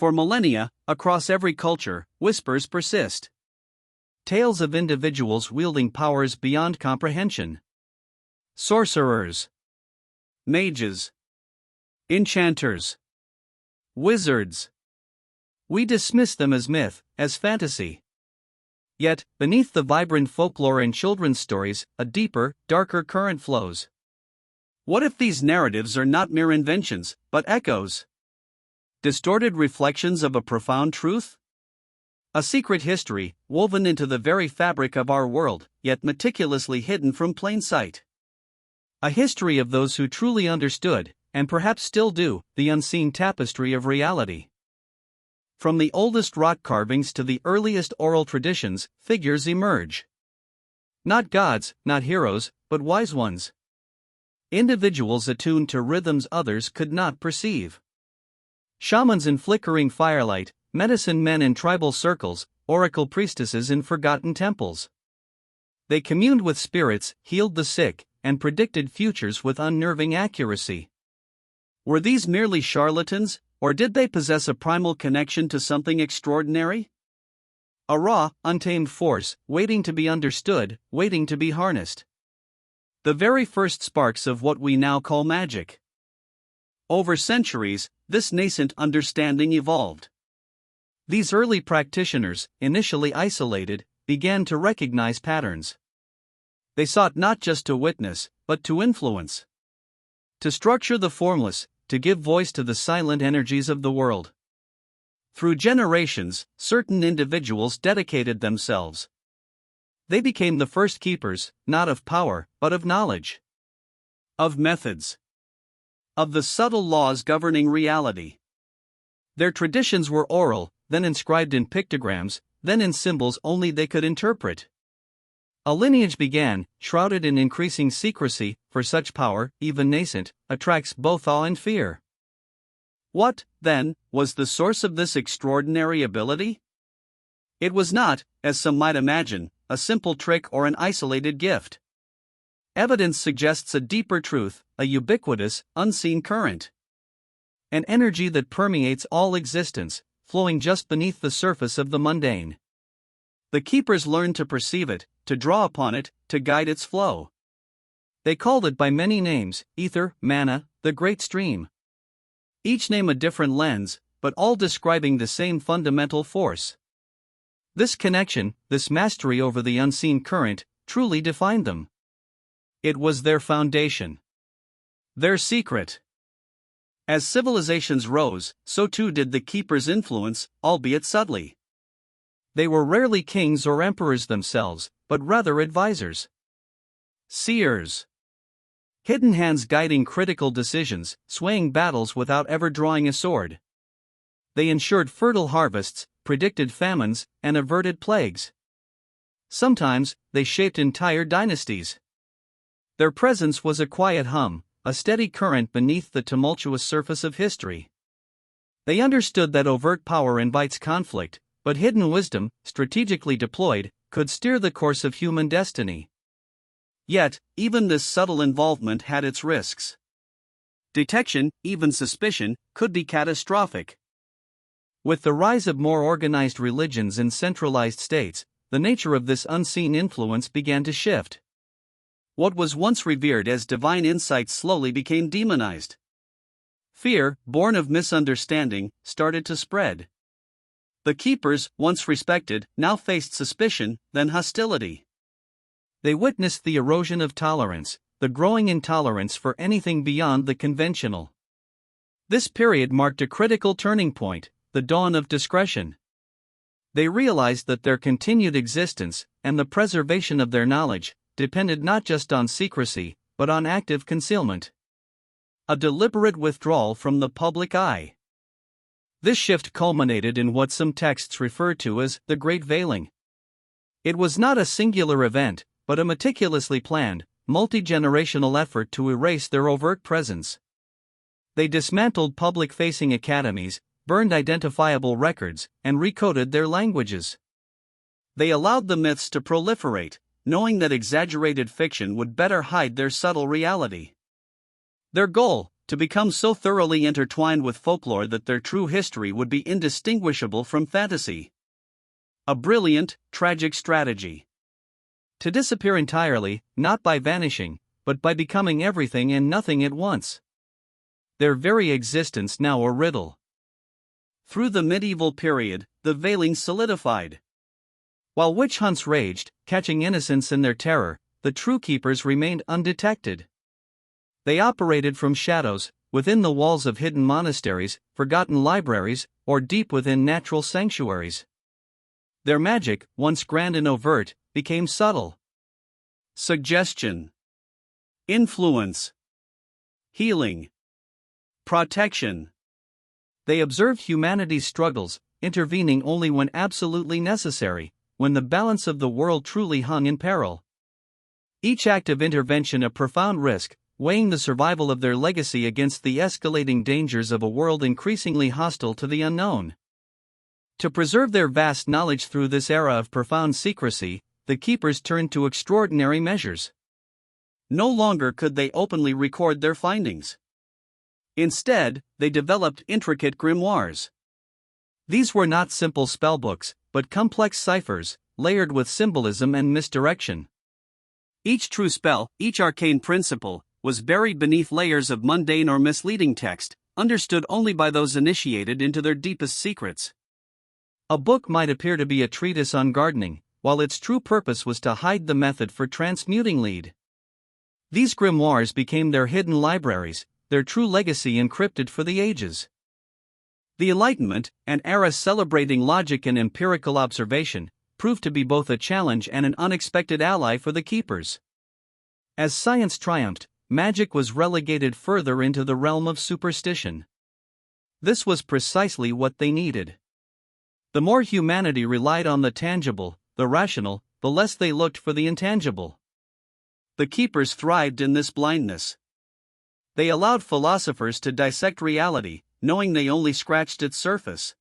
For millennia, across every culture, whispers persist. Tales of individuals wielding powers beyond comprehension. Sorcerers, mages, enchanters, wizards. We dismiss them as myth, as fantasy. Yet, beneath the vibrant folklore and children's stories, a deeper, darker current flows. What if these narratives are not mere inventions, but echoes? Distorted reflections of a profound truth? A secret history, woven into the very fabric of our world, yet meticulously hidden from plain sight. A history of those who truly understood, and perhaps still do, the unseen tapestry of reality. From the oldest rock carvings to the earliest oral traditions, figures emerge. Not gods, not heroes, but wise ones. Individuals attuned to rhythms others could not perceive. Shamans in flickering firelight, medicine men in tribal circles, oracle priestesses in forgotten temples. They communed with spirits, healed the sick, and predicted futures with unnerving accuracy. Were these merely charlatans, or did they possess a primal connection to something extraordinary? A raw, untamed force, waiting to be understood, waiting to be harnessed. The very first sparks of what we now call magic. Over centuries, this nascent understanding evolved. These early practitioners, initially isolated, began to recognize patterns. They sought not just to witness, but to influence. To structure the formless, to give voice to the silent energies of the world. Through generations, certain individuals dedicated themselves. They became the first keepers, not of power, but of knowledge. Of methods. Of the subtle laws governing reality. Their traditions were oral, then inscribed in pictograms, then in symbols only they could interpret. A lineage began, shrouded in increasing secrecy, for such power, even nascent, attracts both awe and fear. What, then, was the source of this extraordinary ability? It was not, as some might imagine, a simple trick or an isolated gift. Evidence suggests a deeper truth, a ubiquitous, unseen current. An energy that permeates all existence, flowing just beneath the surface of the mundane. The keepers learned to perceive it, to draw upon it, to guide its flow. They called it by many names: ether, mana, the great stream. Each name a different lens, but all describing the same fundamental force. This connection, this mastery over the unseen current, truly defined them. It was their foundation. Their secret. As civilizations rose, so too did the keepers' influence, albeit subtly. They were rarely kings or emperors themselves, but rather advisors. Seers. Hidden hands guiding critical decisions, swaying battles without ever drawing a sword. They ensured fertile harvests, predicted famines, and averted plagues. Sometimes, they shaped entire dynasties. Their presence was a quiet hum, a steady current beneath the tumultuous surface of history. They understood that overt power invites conflict, but hidden wisdom, strategically deployed, could steer the course of human destiny. Yet, even this subtle involvement had its risks. Detection, even suspicion, could be catastrophic. With the rise of more organized religions and centralized states, the nature of this unseen influence began to shift. What was once revered as divine insight slowly became demonized. Fear, born of misunderstanding, started to spread. The keepers, once respected, now faced suspicion, then hostility. They witnessed the erosion of tolerance, the growing intolerance for anything beyond the conventional. This period marked a critical turning point, the dawn of discretion. They realized that their continued existence, and the preservation of their knowledge, depended not just on secrecy, but on active concealment. A deliberate withdrawal from the public eye. This shift culminated in what some texts refer to as the Great Veiling. It was not a singular event, but a meticulously planned, multi-generational effort to erase their overt presence. They dismantled public-facing academies, burned identifiable records, and recoded their languages. They allowed the myths to proliferate, knowing that exaggerated fiction would better hide their subtle reality. Their goal, to become so thoroughly intertwined with folklore that their true history would be indistinguishable from fantasy. A brilliant, tragic strategy. To disappear entirely, not by vanishing, but by becoming everything and nothing at once. Their very existence now a riddle. Through the medieval period, the veiling solidified. While witch hunts raged, catching innocents in their terror, the true keepers remained undetected. They operated from shadows, within the walls of hidden monasteries, forgotten libraries, or deep within natural sanctuaries. Their magic, once grand and overt, became subtle. Suggestion, influence, healing, protection. They observed humanity's struggles, intervening only when absolutely necessary, when the balance of the world truly hung in peril. Each act of intervention a profound risk, weighing the survival of their legacy against the escalating dangers of a world increasingly hostile to the unknown. To preserve their vast knowledge through this era of profound secrecy, the keepers turned to extraordinary measures. No longer could they openly record their findings. Instead, they developed intricate grimoires. These were not simple spellbooks, but complex ciphers, layered with symbolism and misdirection. Each true spell, each arcane principle, was buried beneath layers of mundane or misleading text, understood only by those initiated into their deepest secrets. A book might appear to be a treatise on gardening, while its true purpose was to hide the method for transmuting lead. These grimoires became their hidden libraries, their true legacy encrypted for the ages. The Enlightenment, an era celebrating logic and empirical observation, proved to be both a challenge and an unexpected ally for the keepers. As science triumphed, magic was relegated further into the realm of superstition. This was precisely what they needed. The more humanity relied on the tangible, the rational, the less they looked for the intangible. The keepers thrived in this blindness. They allowed philosophers to dissect reality, knowing they only scratched its surface.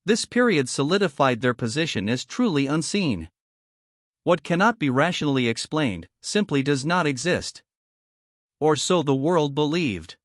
This period solidified their position as truly unseen. What cannot be rationally explained simply does not exist. Or so the world believed.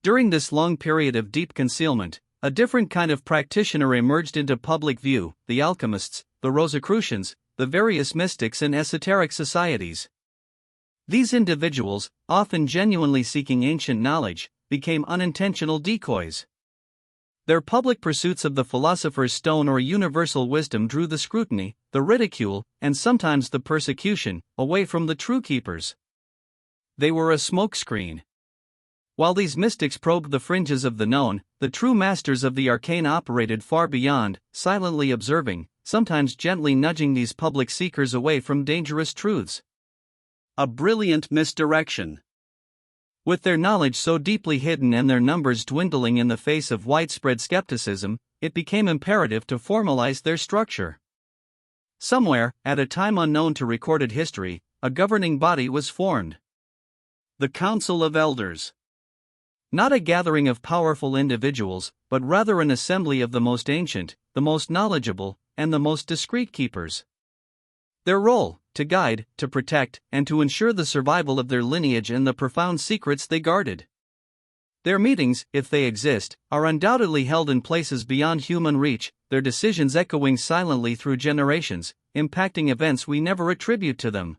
During this long period of deep concealment, a different kind of practitioner emerged into public view: the alchemists, the Rosicrucians, the various mystics and esoteric societies. These individuals, often genuinely seeking ancient knowledge, became unintentional decoys. Their public pursuits of the philosopher's stone or universal wisdom drew the scrutiny, the ridicule, and sometimes the persecution, away from the true keepers. They were a smokescreen. While these mystics probed the fringes of the known, the true masters of the arcane operated far beyond, silently observing, sometimes gently nudging these public seekers away from dangerous truths. A brilliant misdirection. With their knowledge so deeply hidden and their numbers dwindling in the face of widespread skepticism, it became imperative to formalize their structure. Somewhere, at a time unknown to recorded history, a governing body was formed. The Council of Elders. Not a gathering of powerful individuals, but rather an assembly of the most ancient, the most knowledgeable, and the most discreet keepers. Their role: to guide, to protect, and to ensure the survival of their lineage and the profound secrets they guarded. Their meetings, if they exist, are undoubtedly held in places beyond human reach, their decisions echoing silently through generations, impacting events we never attribute to them.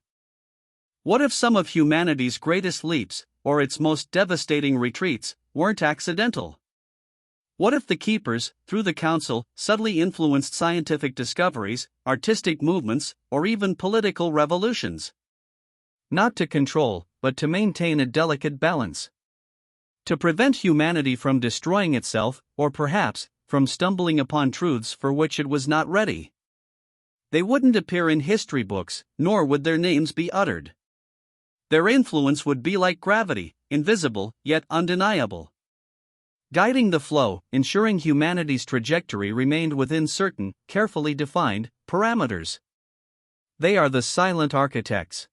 What if some of humanity's greatest leaps, or its most devastating retreats, weren't accidental? What if the keepers, through the council, subtly influenced scientific discoveries, artistic movements, or even political revolutions? Not to control, but to maintain a delicate balance. To prevent humanity from destroying itself, or perhaps, from stumbling upon truths for which it was not ready. They wouldn't appear in history books, nor would their names be uttered. Their influence would be like gravity, invisible, yet undeniable. Guiding the flow, ensuring humanity's trajectory remained within certain, carefully defined, parameters. They are the silent architects.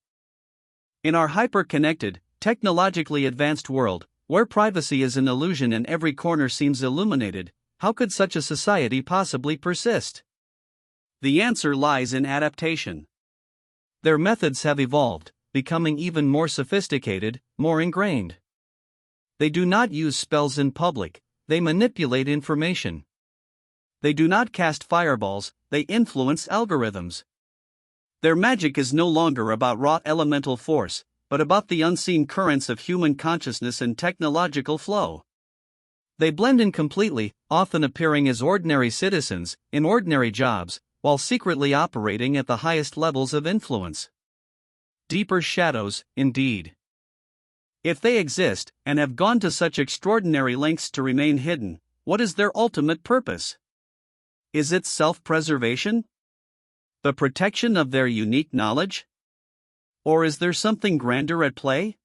In our hyper-connected, technologically advanced world, where privacy is an illusion and every corner seems illuminated, how could such a society possibly persist? The answer lies in adaptation. Their methods have evolved, becoming even more sophisticated, more ingrained. They do not use spells in public, they manipulate information. They do not cast fireballs, they influence algorithms. Their magic is no longer about raw elemental force, but about the unseen currents of human consciousness and technological flow. They blend in completely, often appearing as ordinary citizens, in ordinary jobs, while secretly operating at the highest levels of influence. Deeper shadows, indeed. If they exist, and have gone to such extraordinary lengths to remain hidden, what is their ultimate purpose? Is it self-preservation? The protection of their unique knowledge? Or is there something grander at play?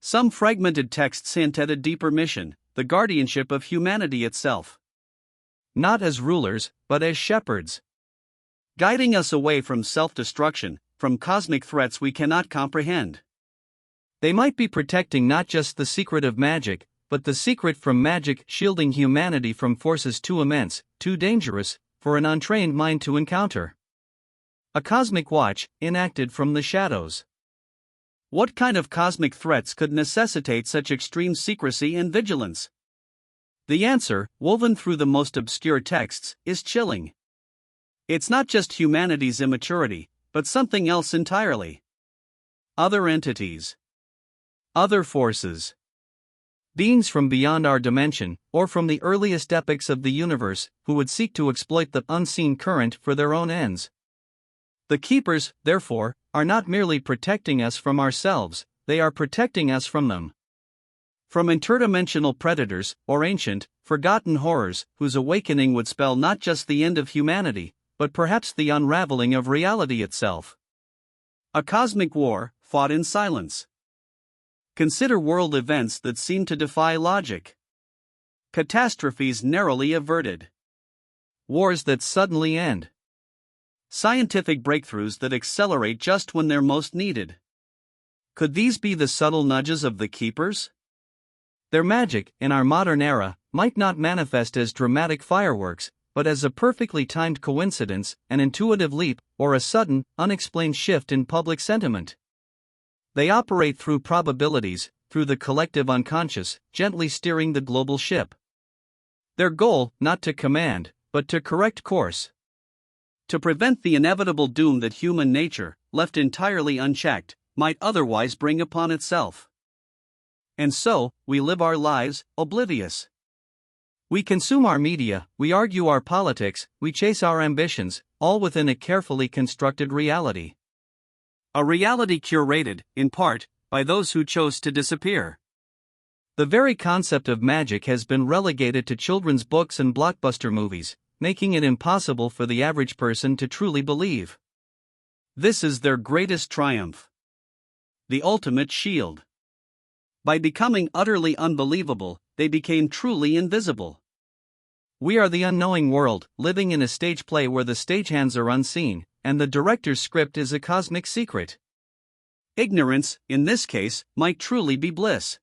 Some fragmented texts hint at a deeper mission, the guardianship of humanity itself. Not as rulers, but as shepherds. Guiding us away from self-destruction, from cosmic threats we cannot comprehend. They might be protecting not just the secret of magic, but the secret from magic, shielding humanity from forces too immense, too dangerous, for an untrained mind to encounter. A cosmic watch, enacted from the shadows. What kind of cosmic threats could necessitate such extreme secrecy and vigilance? The answer, woven through the most obscure texts, is chilling. It's not just humanity's immaturity, but something else entirely. Other entities. Other forces. Beings from beyond our dimension, or from the earliest epochs of the universe, who would seek to exploit the unseen current for their own ends. The keepers, therefore, are not merely protecting us from ourselves, they are protecting us from them. From interdimensional predators, or ancient, forgotten horrors, whose awakening would spell not just the end of humanity, but perhaps the unraveling of reality itself. A cosmic war, fought in silence. Consider world events that seem to defy logic. Catastrophes narrowly averted. Wars that suddenly end. Scientific breakthroughs that accelerate just when they're most needed. Could these be the subtle nudges of the keepers? Their magic, in our modern era, might not manifest as dramatic fireworks, but as a perfectly timed coincidence, an intuitive leap, or a sudden, unexplained shift in public sentiment. They operate through probabilities, through the collective unconscious, gently steering the global ship. Their goal, not to command, but to correct course. To prevent the inevitable doom that human nature, left entirely unchecked, might otherwise bring upon itself. And so, we live our lives, oblivious. We consume our media, we argue our politics, we chase our ambitions, all within a carefully constructed reality. A reality curated, in part, by those who chose to disappear. The very concept of magic has been relegated to children's books and blockbuster movies, making it impossible for the average person to truly believe. This is their greatest triumph. The ultimate shield. By becoming utterly unbelievable, they became truly invisible. We are the unknowing world, living in a stage play where the stagehands are unseen, and the director's script is a cosmic secret. Ignorance, in this case, might truly be bliss.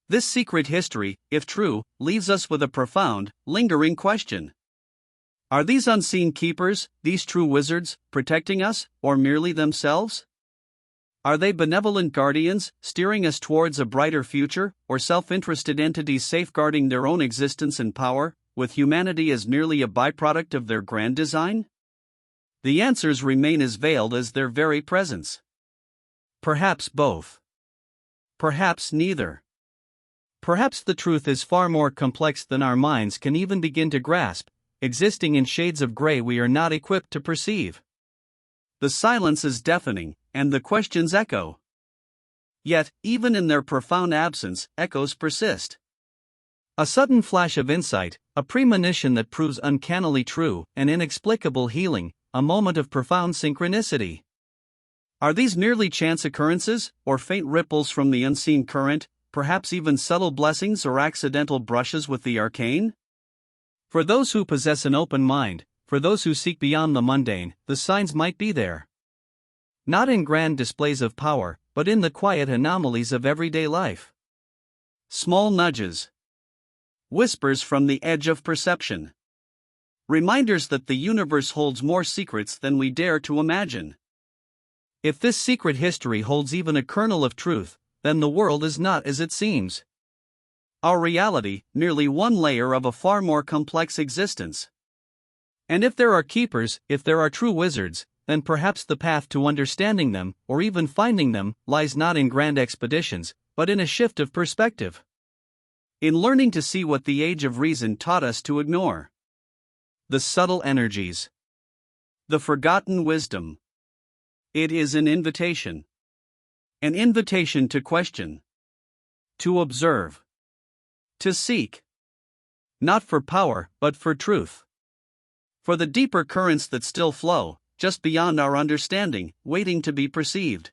This secret history, if true, leaves us with a profound, lingering question. Are these unseen keepers, these true wizards, protecting us, or merely themselves? Are they benevolent guardians, steering us towards a brighter future, or self-interested entities safeguarding their own existence and power, with humanity as merely a byproduct of their grand design? The answers remain as veiled as their very presence. Perhaps both. Perhaps neither. Perhaps the truth is far more complex than our minds can even begin to grasp, existing in shades of gray we are not equipped to perceive. The silence is deafening, and the questions echo. Yet, even in their profound absence, echoes persist. A sudden flash of insight, a premonition that proves uncannily true, an inexplicable healing, a moment of profound synchronicity. Are these merely chance occurrences, or faint ripples from the unseen current, perhaps even subtle blessings or accidental brushes with the arcane? For those who possess an open mind, for those who seek beyond the mundane, the signs might be there. Not in grand displays of power, but in the quiet anomalies of everyday life. Small nudges. Whispers from the edge of perception. Reminders that the universe holds more secrets than we dare to imagine. If this secret history holds even a kernel of truth, then the world is not as it seems. our reality merely one layer of a far more complex existence. And if there are keepers, if there are true wizards, then perhaps the path to understanding them, or even finding them, lies not in grand expeditions, but in a shift of perspective. In learning to see what the age of reason taught us to ignore. The subtle energies. The forgotten wisdom. It is an invitation. An invitation to question. To observe. To seek. Not for power, but for truth. For the deeper currents that still flow, just beyond our understanding, waiting to be perceived.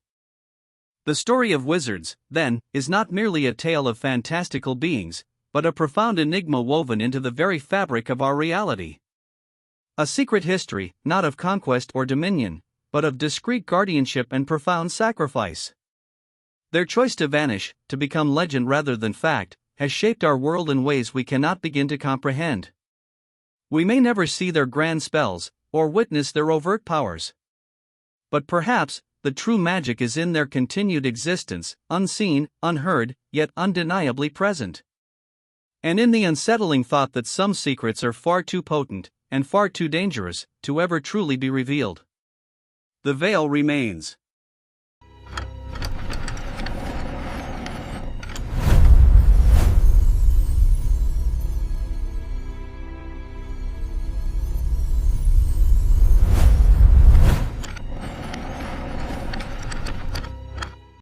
The story of wizards, then, is not merely a tale of fantastical beings, but a profound enigma woven into the very fabric of our reality. A secret history, not of conquest or dominion, but of discreet guardianship and profound sacrifice. Their choice to vanish, to become legend rather than fact, has shaped our world in ways we cannot begin to comprehend. We may never see their grand spells, or witness their overt powers. But perhaps, the true magic is in their continued existence, unseen, unheard, yet undeniably present. And in the unsettling thought that some secrets are far too potent, and far too dangerous, to ever truly be revealed. The veil remains.